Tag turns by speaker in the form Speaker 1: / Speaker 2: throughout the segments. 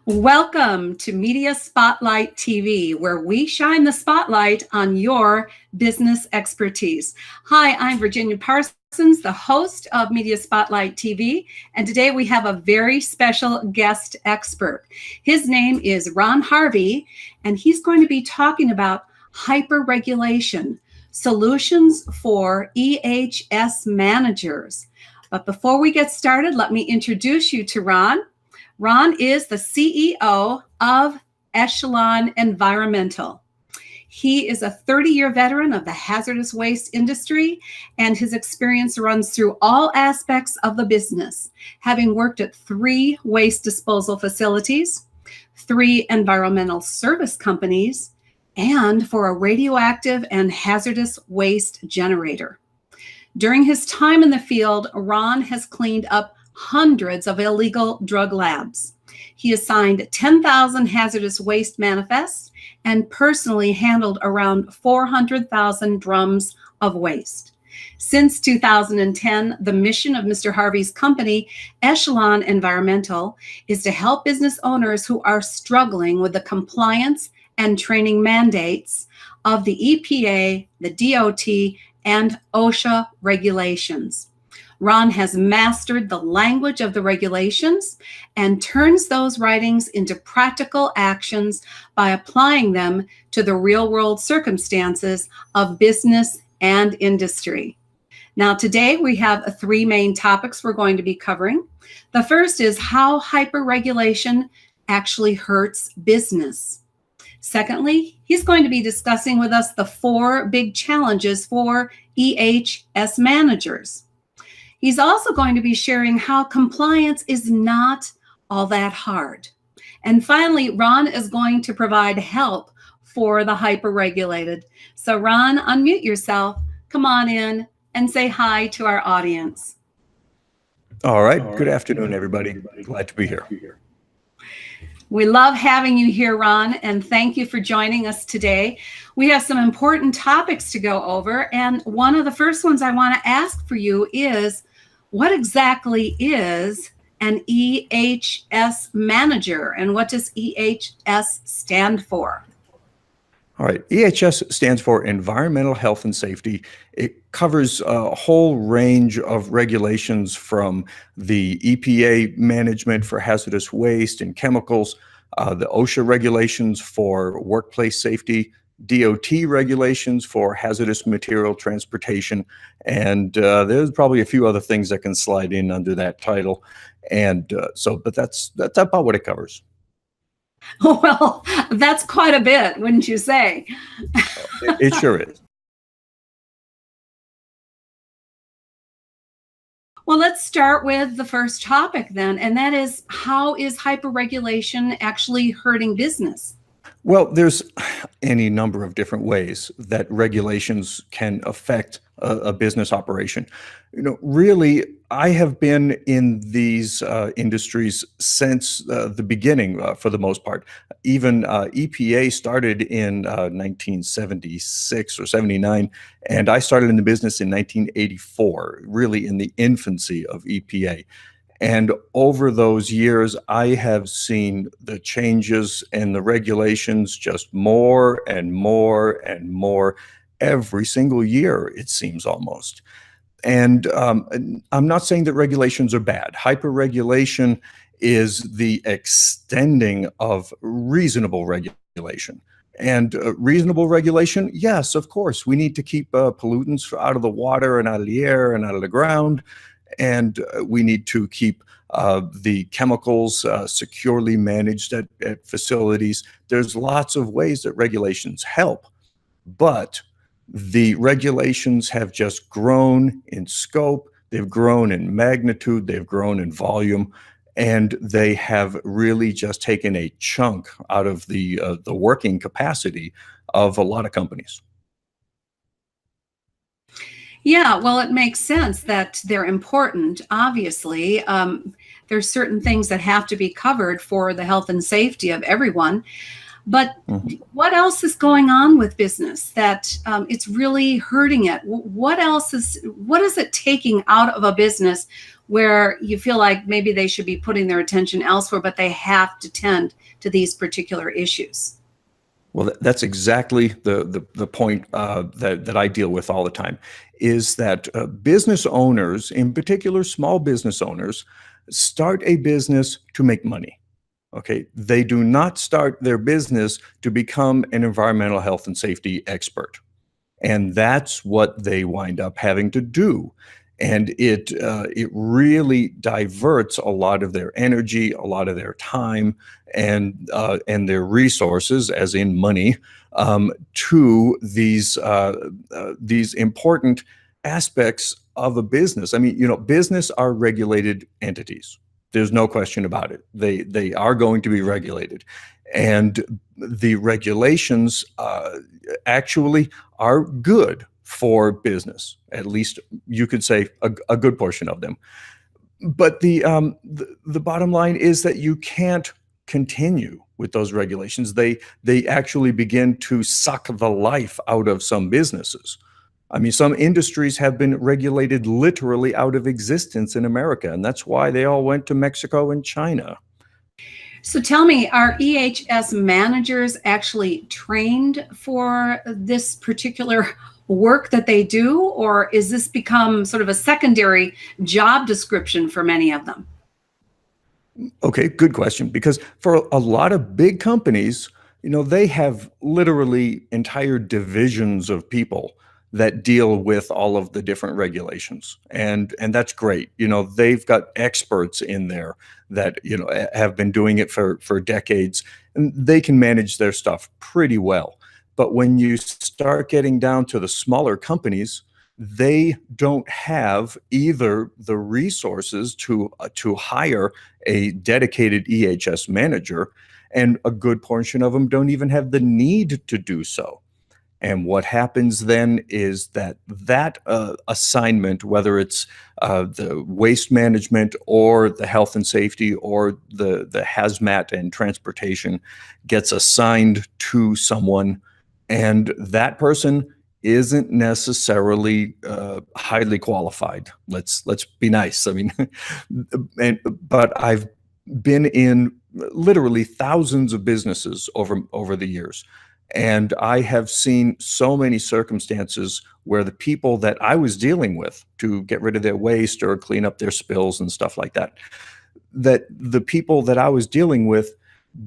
Speaker 1: Welcome to Media Spotlight TV, where we shine the spotlight on your business expertise. Hi, I'm Virginia Parsons, the host of Media Spotlight TV, and today we have a very special guest expert. His name is Ron Harvey, and he's going to be talking about hyperregulation, solutions for EHS managers. But before we get started, let me introduce you to Ron. Ron is the CEO of Echelon Environmental. He is a 30-year veteran of the hazardous waste industry, and his experience runs through all aspects of the business, having worked at 3 waste disposal facilities, 3 environmental service companies, and for a radioactive and hazardous waste generator. During his time in the field, Ron has cleaned up hundreds of illegal drug labs. He has signed 10,000 hazardous waste manifests and personally handled around 400,000 drums of waste. Since 2010, the mission of Mr. Harvey's company, Echelon Environmental, is to help business owners who are struggling with the compliance and training mandates of the EPA, the DOT, and OSHA regulations. Ron has mastered the language of the regulations and turns those writings into practical actions by applying them to the real-world circumstances of business and industry. Now, today we have 3 main topics we're going to be covering. The first is how hyperregulation actually hurts business. Secondly, he's going to be discussing with us the 4 big challenges for EHS managers. He's also going to be sharing how compliance is not all that hard. And finally, Ron is going to provide help for the hyperregulated. So Ron, unmute yourself, come on in and say hi to our audience.
Speaker 2: All right. Good afternoon, everybody. Glad to be here.
Speaker 1: We love having you here, Ron, and thank you for joining us today. We have some important topics to go over, and one of the first ones I want to ask for you is, what exactly is an EHS manager, and what does EHS stand for?
Speaker 2: All right. EHS stands for Environmental Health and Safety. It covers a whole range of regulations from the EPA management for hazardous waste and chemicals, the OSHA regulations for workplace safety, DOT regulations for hazardous material transportation, and there's probably a few other things that can slide in under that title. And but that's about what it covers.
Speaker 1: Well, that's quite a bit, wouldn't you say?
Speaker 2: It sure is.
Speaker 1: Well, let's start with the first topic then, and that is, how is hyperregulation actually hurting business?
Speaker 2: Well, there's any number of different ways that regulations can affect a business operation. Really, I have been in these industries since the beginning, for the most part. Even EPA started in 1976 or 79, and I started in the business in 1984, really in the infancy of EPA. And over those years, I have seen the changes and the regulations just more and more and more every single year, it seems almost. And I'm not saying that regulations are bad. Hyperregulation is the extending of reasonable regulation. And reasonable regulation, yes, of course, we need to keep pollutants out of the water and out of the air and out of the ground. And we need to keep the chemicals securely managed at facilities. There's lots of ways that regulations help, but the regulations have just grown in scope, they've grown in magnitude, they've grown in volume, and they have really just taken a chunk out of the working capacity of a lot of companies.
Speaker 1: Yeah, well, it makes sense that they're important. Obviously, there's certain things that have to be covered for the health and safety of everyone. But
Speaker 2: Mhm.
Speaker 1: what else is going on with business that it's really hurting it? What is it taking out of a business where you feel like maybe they should be putting their attention elsewhere, but they have to tend to these particular issues?
Speaker 2: Well, that's exactly the point that I deal with all the time, is that business owners, in particular small business owners, start a business to make money. Okay, they do not start their business to become an environmental health and safety expert. And that's what they wind up having to do. And it really diverts a lot of their energy, a lot of their time, and their resources, as in money, to these important aspects of a business. I mean, business are regulated entities. There's no question about it. They are going to be regulated, and the regulations actually are good for business. At least you could say a good portion of them. But the bottom line is that you can't continue with those regulations. They actually begin to suck the life out of some businesses. I mean, some industries have been regulated literally out of existence in America, and that's why they all went to Mexico and China.
Speaker 1: So tell me, are EHS managers actually trained for this particular work that they do, or is this become sort of a secondary job description for many of them?
Speaker 2: Okay, good question. Because for a lot of big companies, they have literally entire divisions of people that deal with all of the different regulations. And that's great. They've got experts in there that, have been doing it for decades, and they can manage their stuff pretty well. But when you start getting down to the smaller companies, they don't have either the resources to hire a dedicated EHS manager, and a good portion of them don't even have the need to do so. And what happens then is that assignment, whether it's the waste management or the health and safety or the hazmat and transportation, gets assigned to someone, and that person isn't necessarily highly qualified. Let's be nice. I mean, but I've been in literally thousands of businesses over the years, and I have seen so many circumstances where the people that I was dealing with to get rid of their waste or clean up their spills and stuff like that, that the people that I was dealing with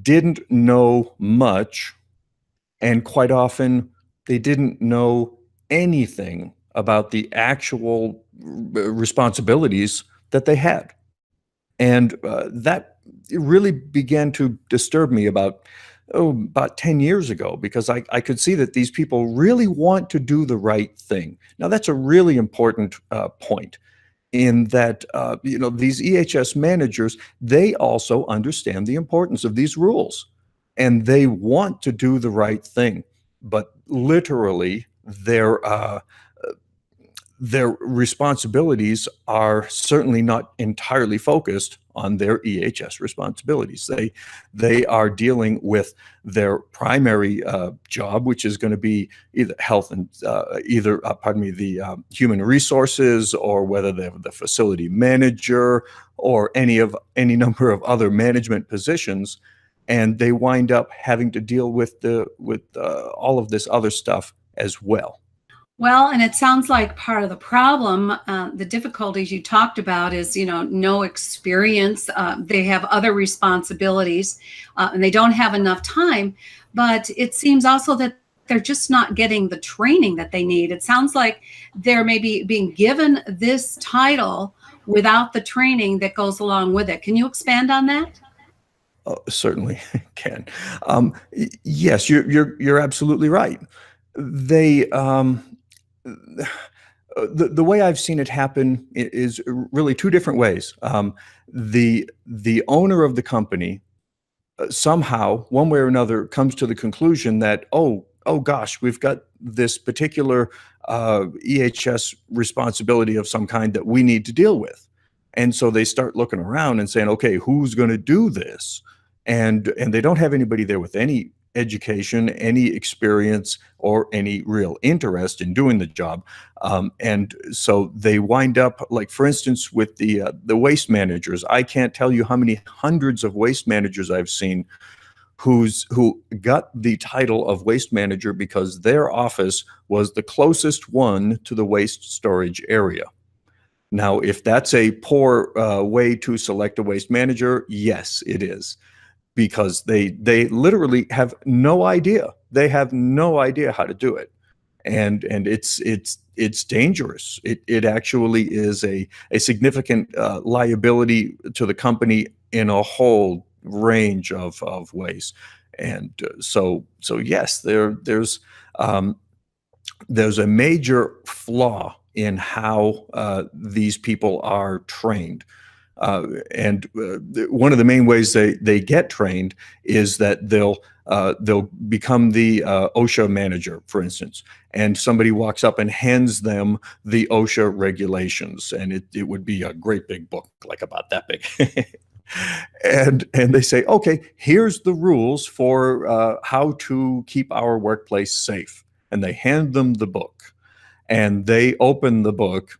Speaker 2: didn't know much, and quite often they didn't know anything about the actual responsibilities that they had. And that really began to disturb me about 10 years ago, because I could see that these people really want to do the right thing. Now, that's a really important point, in that these EHS managers, they also understand the importance of these rules, and they want to do the right thing. But literally, their responsibilities are certainly not entirely focused on their EHS responsibilities. They are dealing with their primary job, which is going to be either health and the human resources, or whether they're the facility manager, or any number of other management positions, and they wind up having to deal with all of this other stuff as well.
Speaker 1: Well, and it sounds like part of the problem, the difficulties you talked about is, no experience. They have other responsibilities, and they don't have enough time. But it seems also that they're just not getting the training that they need. It sounds like they're maybe being given this title without the training that goes along with it. Can you expand on that?
Speaker 2: Oh, certainly can. Yes, you're absolutely right. They the way I've seen it happen is really two different ways. The owner of the company somehow, one way or another, comes to the conclusion that, oh gosh, we've got this particular EHS responsibility of some kind that we need to deal with. And so they start looking around and saying, okay, who's going to do this? And they don't have anybody there with any education, any experience, or any real interest in doing the job. And so they wind up, like, for instance, with the waste managers. I can't tell you how many hundreds of waste managers I've seen who got the title of waste manager because their office was the closest one to the waste storage area. Now, if that's a poor way to select a waste manager, yes, it is, because they literally have no idea. They have no idea how to do it, and it's dangerous. It actually is a significant liability to the company in a whole range of ways. And so yes, there's a major flaw in how these people are trained. And one of the main ways they get trained is that they'll become the OSHA manager, for instance, and somebody walks up and hands them the OSHA regulations, and it would be a great big book, like about that big. And they say, okay, here's the rules for how to keep our workplace safe. And they hand them the book, and they open the book,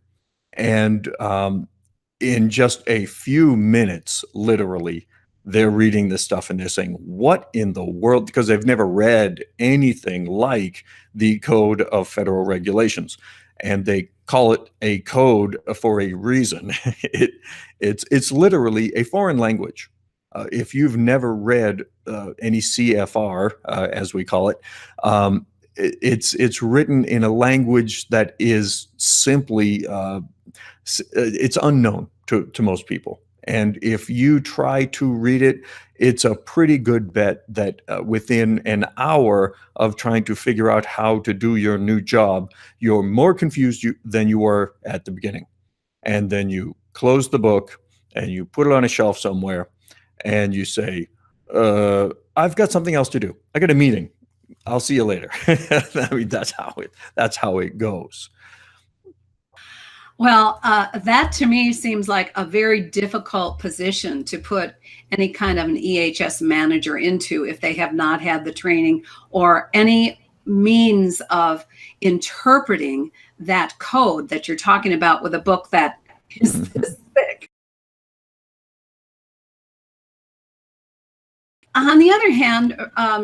Speaker 2: and in just a few minutes, literally, they're reading this stuff and they're saying, what in the world? Because they've never read anything like the Code of Federal Regulations. And they call it a code for a reason. It's literally a foreign language. If you've never read any CFR, as we call it, it's written in a language that is simply it's unknown to most people. And if you try to read it, it's a pretty good bet that within an hour of trying to figure out how to do your new job, you're more confused than you were at the beginning. And then you close the book and you put it on a shelf somewhere and you say, I've got something else to do. I got a meeting. I'll see you later. I mean, that's how it goes.
Speaker 1: Well, that to me seems like a very difficult position to put any kind of an EHS manager into if they have not had the training or any means of interpreting that code that you're talking about with a book that is this thick. On the other hand,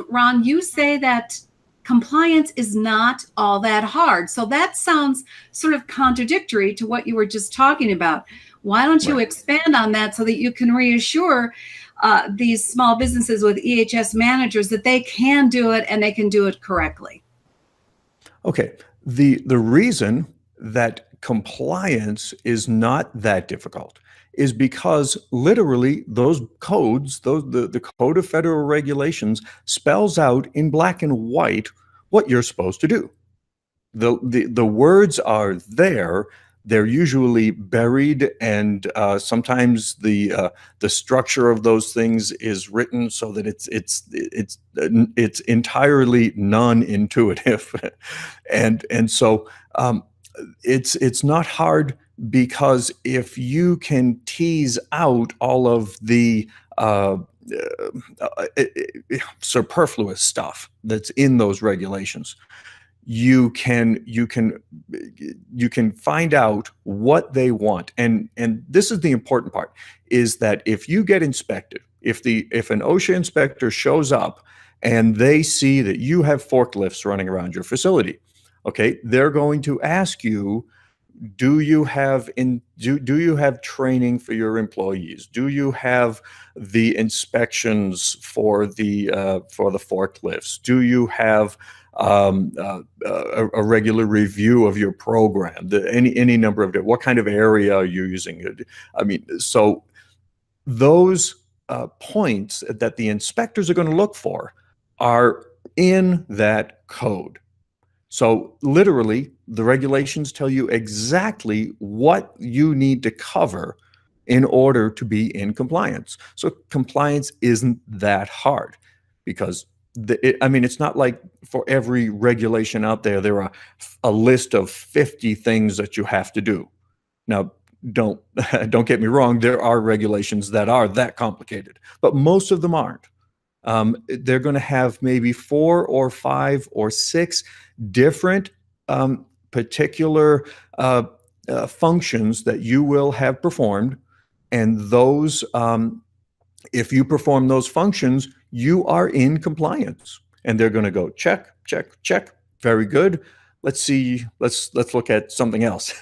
Speaker 1: Ron, you say that compliance is not all that hard. So that sounds sort of contradictory to what you were just talking about. Why don't you expand on that so that you can reassure these small businesses with EHS managers that they can do it and they can do it correctly?
Speaker 2: Okay. The reason that compliance is not that difficult is because literally those codes, the Code of Federal Regulations spells out in black and white what you're supposed to do. The words are there. They're usually buried, and sometimes the structure of those things is written so that it's entirely non-intuitive, and so it's not hard, because if you can tease out all of the superfluous stuff that's in those regulations, you can find out what they want. And this is the important part, is that if you get inspected, if an OSHA inspector shows up and they see that you have forklifts running around your facility, okay, they're going to ask you, do you have training for your employees? Do you have the inspections for the forklifts? Do you have a regular review of your program? Any number of what kind of area are you using? I mean, so those points that the inspectors are going to look for are in that code. So literally, the regulations tell you exactly what you need to cover in order to be in compliance. So compliance isn't that hard, because it's not like for every regulation out there, there are a list of 50 things that you have to do. Now, don't get me wrong, there are regulations that are that complicated, but most of them aren't. They're going to have maybe 4 or 5 or 6 different particular functions that you will have performed. And those, if you perform those functions, you are in compliance. And they're going to go check, check, check. Very good. Let's see. Let's look at something else.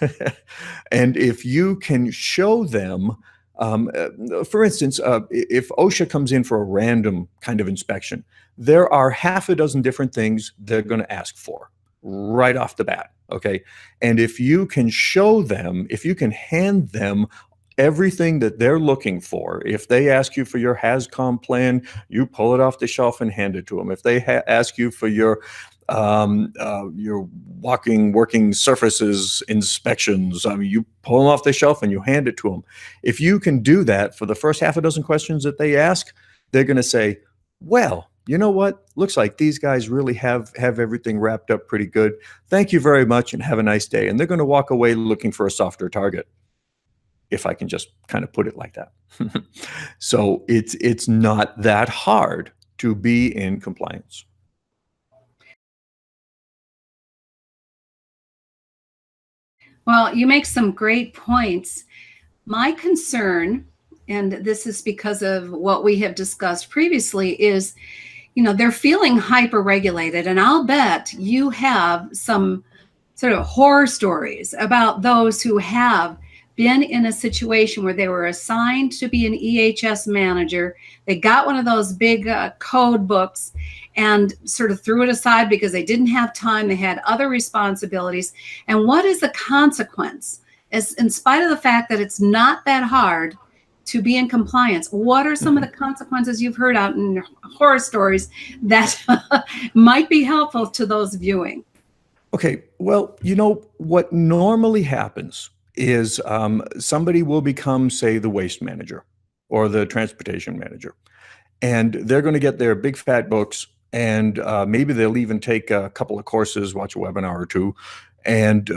Speaker 2: And if you can show them, for instance, if OSHA comes in for a random kind of inspection, there are half a dozen different things they're going to ask for right off the bat. Okay. And if you can show them, if you can hand them everything that they're looking for, if they ask you for your HAZCOM plan, you pull it off the shelf and hand it to them. If they ask you for your working surfaces inspections, you pull them off the shelf and you hand it to them. If you can do that for the first half a dozen questions that they ask, they're going to say, well, you know what? Looks like these guys really have everything wrapped up pretty good. Thank you very much and have a nice day. And they're going to walk away looking for a softer target, if I can just kind of put it like that. So it's not that hard to be in compliance.
Speaker 1: Well, you make some great points. My concern, and this is because of what we have discussed previously, is, they're feeling hyper-regulated. And I'll bet you have some sort of horror stories about those who have been in a situation where they were assigned to be an EHS manager. They got one of those big code books and sort of threw it aside because they didn't have time. They had other responsibilities. And what is the consequence? As in spite of the fact that it's not that hard to be in compliance, what are some of the consequences you've heard out in horror stories that might be helpful to those viewing?
Speaker 2: Okay, well, what normally happens is somebody will become, say, the waste manager or the transportation manager. And they're going to get their big fat books, and maybe they'll even take a couple of courses, watch a webinar or two, and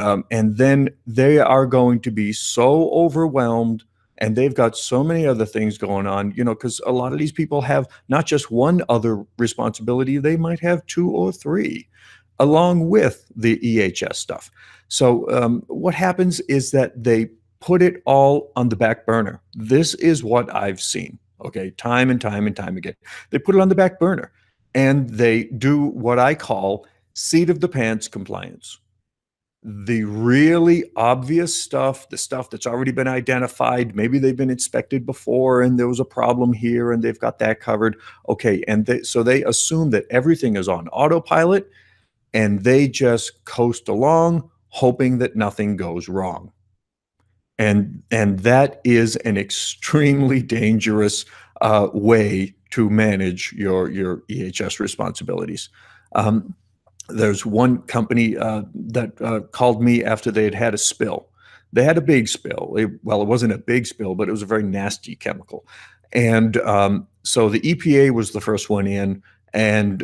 Speaker 2: then they are going to be so overwhelmed, and they've got so many other things going on, because a lot of these people have not just one other responsibility, they might have 2 or 3 along with the EHS stuff. So what happens is that they put it all on the back burner. This is what I've seen, okay, time and time and time again. They put it on the back burner and they do what I call seat of the pants compliance. The really obvious stuff, the stuff that's already been identified, maybe they've been inspected before and there was a problem here and they've got that covered. Okay, and so they assume that everything is on autopilot and they just coast along, hoping that nothing goes wrong. And that is an extremely dangerous way to manage your EHS responsibilities. There's one company that called me after they had a spill. They had a big spill. Well, it wasn't a big spill, but it was a very nasty chemical. And so the EPA was the first one in, and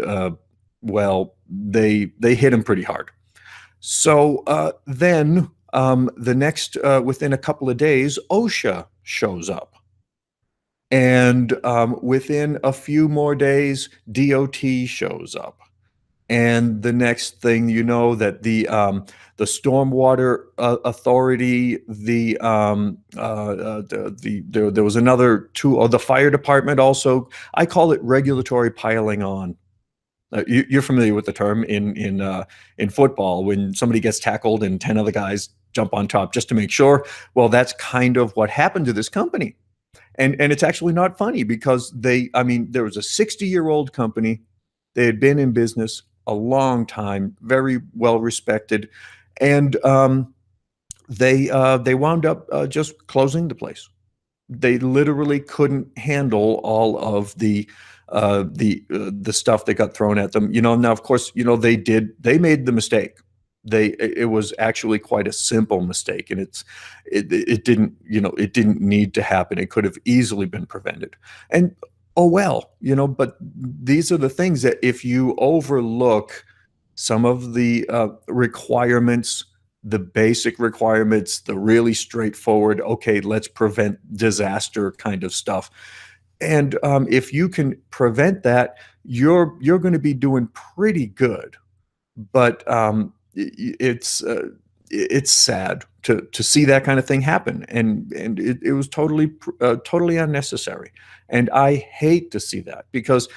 Speaker 2: well, they hit them pretty hard. So then the next, within a couple of days, OSHA shows up. And within a few more days, DOT shows up. And the next thing you know, that the stormwater authority, there was another 2, or the fire department also. I call it regulatory piling on. You're familiar with the term in football when somebody gets tackled and 10 other guys jump on top just to make sure. Well, that's kind of what happened to this company. And it's actually not funny because there was a 60-year-old company. They had been in business a long time, very well respected. And they wound up just closing the place. They literally couldn't handle all of the stuff that got thrown at them. Now of course, they made the mistake. It was actually quite a simple mistake, and it didn't need to happen. It could have easily been prevented. And oh well, but these are the things that if you overlook some of the requirements, the basic requirements, the really straightforward, okay, let's prevent disaster kind of stuff, And if you can prevent that, you're going to be doing pretty good. But it's sad to see that kind of thing happen, and it was totally unnecessary. And I hate to see that because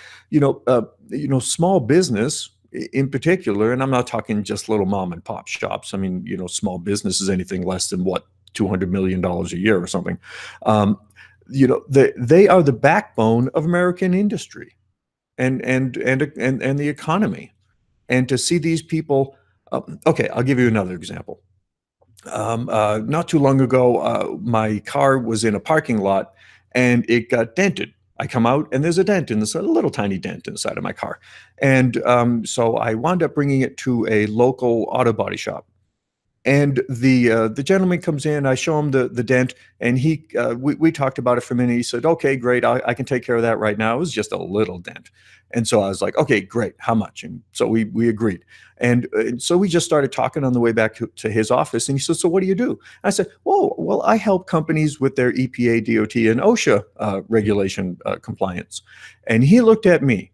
Speaker 2: small business in particular, and I'm not talking just little mom and pop shops. I mean, small business is anything less than what, $200 million a year or something. Um, they are the backbone of American industry and the economy. And to see these people, okay, I'll give you another example. Not too long ago, my car was in a parking lot and it got dented. I come out and there's a dent in this, a little tiny dent inside of my car. And so I wound up bringing it to a local auto body shop. And the gentleman comes in. I show him the dent, and we talked about it for a minute. He said, "Okay, great, I can take care of that right now." It was just a little dent, and so I was like, "Okay, great, how much?" And so we agreed, and so we just started talking on the way back to his office. And he said, "So what do you do?" I said, well, I help companies with their EPA, DOT, and OSHA regulation compliance." And he looked at me,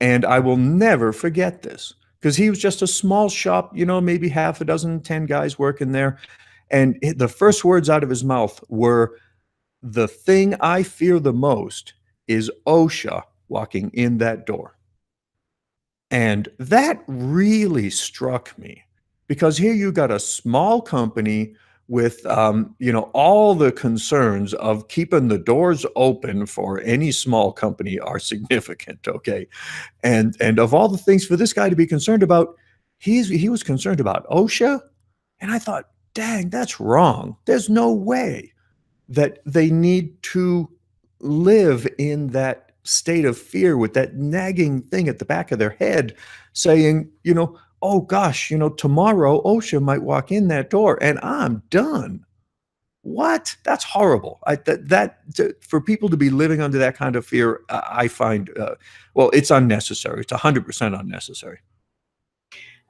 Speaker 2: and I will never forget this because he was just a small shop, maybe half a dozen, 10 guys working there. And the first words out of his mouth were, "The thing I fear the most is OSHA walking in that door." And that really struck me because here you got a small company with, all the concerns of keeping the doors open for any small company are significant. Okay. And of all the things for this guy to be concerned about, he was concerned about OSHA. And I thought, dang, that's wrong. There's no way that they need to live in that state of fear with that nagging thing at the back of their head saying, "Oh gosh, tomorrow OSHA might walk in that door and I'm done." What? That's horrible. For people to be living under that kind of fear, I find, well, it's unnecessary. It's 100% unnecessary.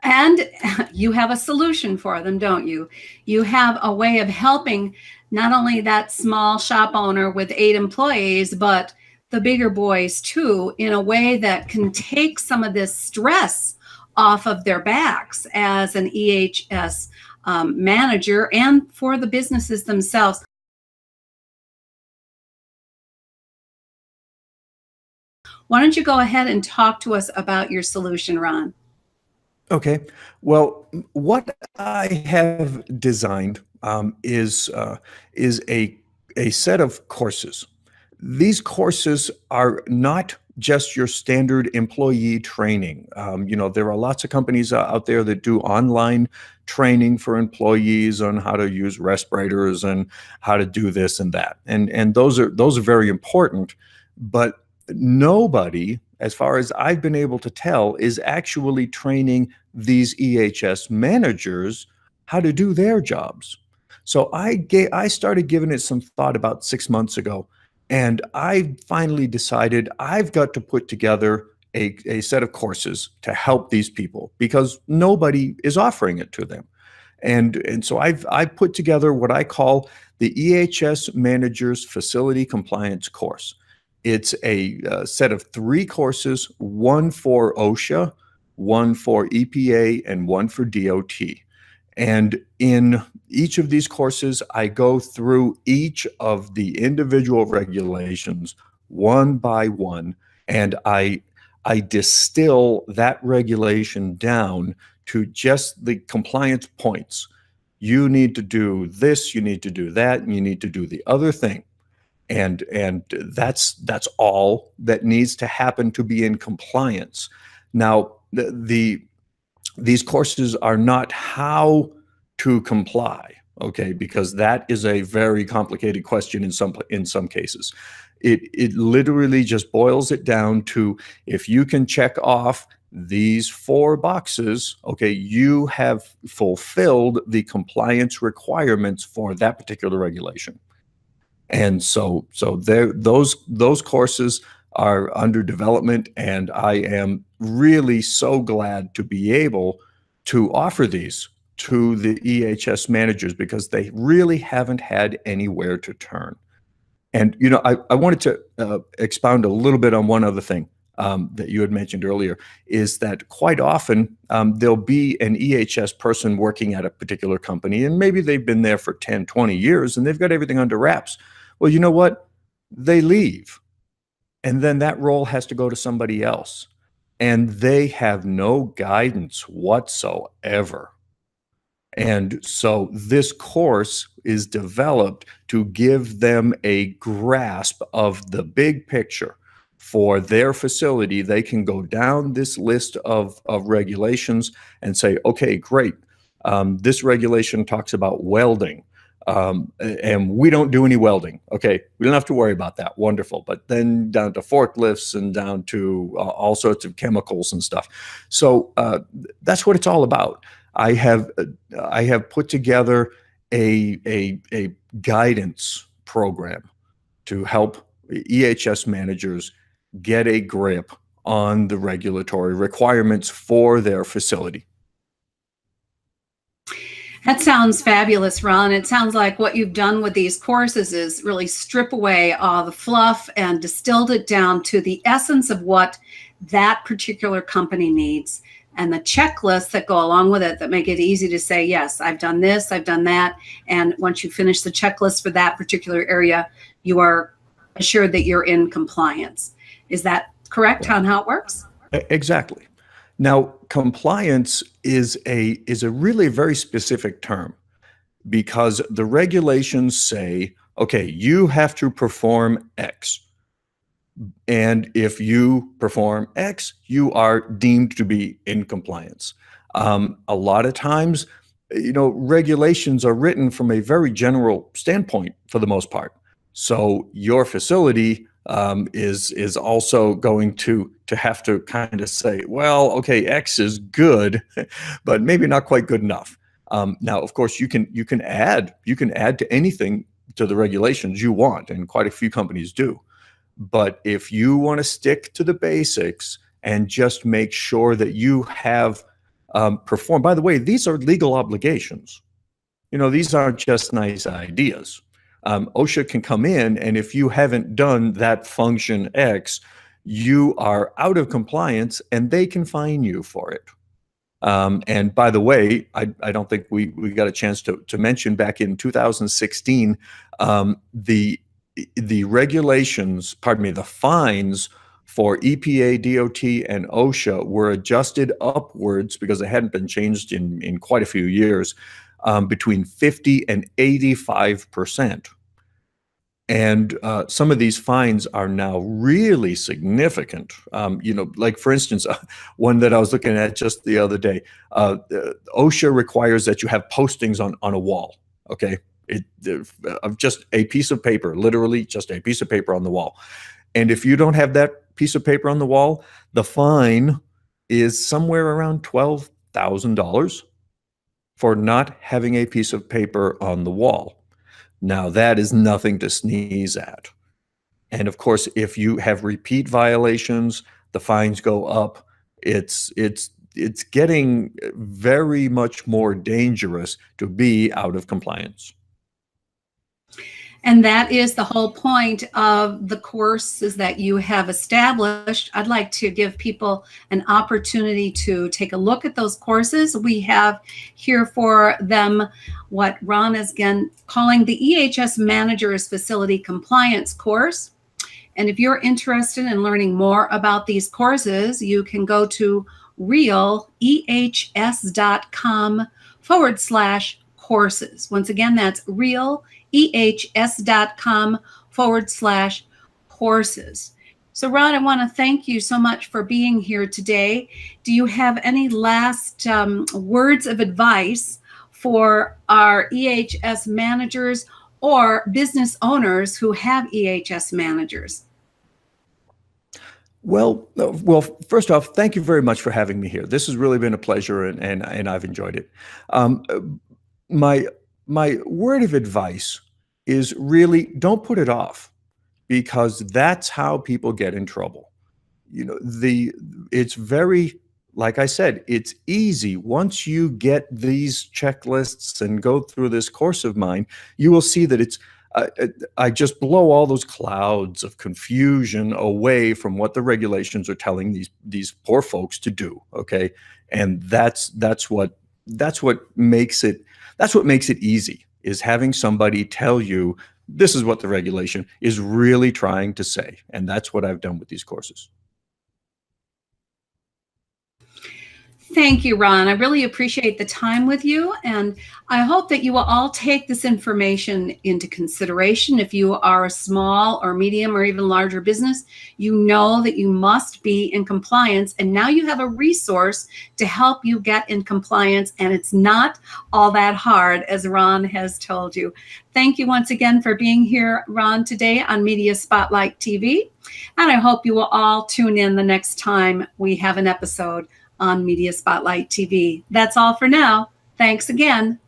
Speaker 1: And you have a solution for them, don't you? You have a way of helping not only that small shop owner with 8 employees, but the bigger boys too, in a way that can take some of this stress off of their backs as an EHS manager and for the businesses themselves. Why don't you go ahead and talk to us about your solution, Ron?
Speaker 2: Okay. Well, what I have designed is a set of courses. These courses are not just your standard employee training. There are lots of companies out there that do online training for employees on how to use respirators and how to do this and that, and those are very important. But nobody, as far as I've been able to tell, is actually training these EHS managers how to do their jobs. So I started giving it some thought about 6 months ago, and I finally decided I've got to put together a set of courses to help these people because nobody is offering it to them. And so I've put together what I call the EHS Managers Facility Compliance course. It's a set of 3 courses, one for OSHA, one for EPA, and one for DOT. And in each of these courses, I go through each of the individual regulations one by one, and I distill that regulation down to just the compliance points. You need to do this, you need to do that, and you need to do the other thing. And that's all that needs to happen to be in compliance. Now, these courses are not how to comply, okay, because that is a very complicated question in some cases. It literally just boils it down to, if you can check off these 4 boxes, okay, you have fulfilled the compliance requirements for that particular regulation. And so those courses are under development, and I am really so glad to be able to offer these to the EHS managers because they really haven't had anywhere to turn. And I wanted to expound a little bit on one other thing that you had mentioned earlier, is that quite often there'll be an EHS person working at a particular company, and maybe they've been there for 10, 20 years, and they've got everything under wraps. Well, you know what? They leave, and then that role has to go to somebody else, and they have no guidance whatsoever. And so this course is developed to give them a grasp of the big picture for their facility. They can go down this list of regulations and say, okay, great. This regulation talks about welding. And we don't do any welding. Okay, we don't have to worry about that. Wonderful. But then down to forklifts and down to all sorts of chemicals and stuff. So that's what it's all about. I have put together a guidance program to help EHS managers get a grip on the regulatory requirements for their facility.
Speaker 1: That sounds fabulous, Ron. It sounds like what you've done with these courses is really strip away all the fluff and distilled it down to the essence of what that particular company needs, and the checklists that go along with it that make it easy to say, yes, I've done this, I've done that. And once you finish the checklist for that particular area, you are assured that you're in compliance. Is that correct on how it works?
Speaker 2: Exactly. Now, compliance is a really very specific term, because the regulations say, okay, you have to perform X. And if you perform X, you are deemed to be in compliance. A lot of times, regulations are written from a very general standpoint for the most part. So your facility is also going to have to kind of say, well, okay, X is good, but maybe not quite good enough. Now, of course, you can add to anything to the regulations you want, and quite a few companies do. But if you want to stick to the basics and just make sure that you have performed, by the way, these are legal obligations. These aren't just nice ideas. OSHA can come in, and if you haven't done that function X, you are out of compliance, and they can fine you for it. And by the way, I don't think we got a chance to mention, back in 2016, the regulations, pardon me, the fines for EPA, DOT, and OSHA were adjusted upwards, because they hadn't been changed in quite a few years, between 50 and 85%. And some of these fines are now really significant. Like, for instance, one that I was looking at just the other day, OSHA requires that you have postings on a wall, okay? Of just a piece of paper, literally just a piece of paper on the wall. And if you don't have that piece of paper on the wall, the fine is somewhere around $12,000 for not having a piece of paper on the wall. Now, that is nothing to sneeze at. And of course, if you have repeat violations, the fines go up. It's getting very much more dangerous to be out of compliance.
Speaker 1: And that is the whole point of the courses that you have established. I'd like to give people an opportunity to take a look at those courses. We have here for them what Ron is again calling the EHS Manager's Facility Compliance course. And if you're interested in learning more about these courses, you can go to realehs.com/courses. Once again, that's realehs.com/courses. So Ron, I want to thank you so much for being here today. Do you have any last words of advice for our EHS managers or business owners who have EHS managers?
Speaker 2: Well, first off, thank you very much for having me here. This has really been a pleasure, and I've enjoyed it. My word of advice is really, don't put it off, because that's how people get in trouble. It's very, like I said, it's easy. Once you get these checklists and go through this course of mine, you will see that I, I just blow all those clouds of confusion away from what the regulations are telling these poor folks to do. Okay, and that's what makes it easy, is having somebody tell you this is what the regulation is really trying to say, and that's what I've done with these courses.
Speaker 1: Thank you, Ron. I really appreciate the time with you, and I hope that you will all take this information into consideration. If you are a small or medium or even larger business, you know that you must be in compliance, and now you have a resource to help you get in compliance, and it's not all that hard, as Ron has told you. Thank you once again for being here, Ron, today on Media Spotlight TV, and I hope you will all tune in the next time we have an episode on Media Spotlight TV. That's all for now. Thanks again.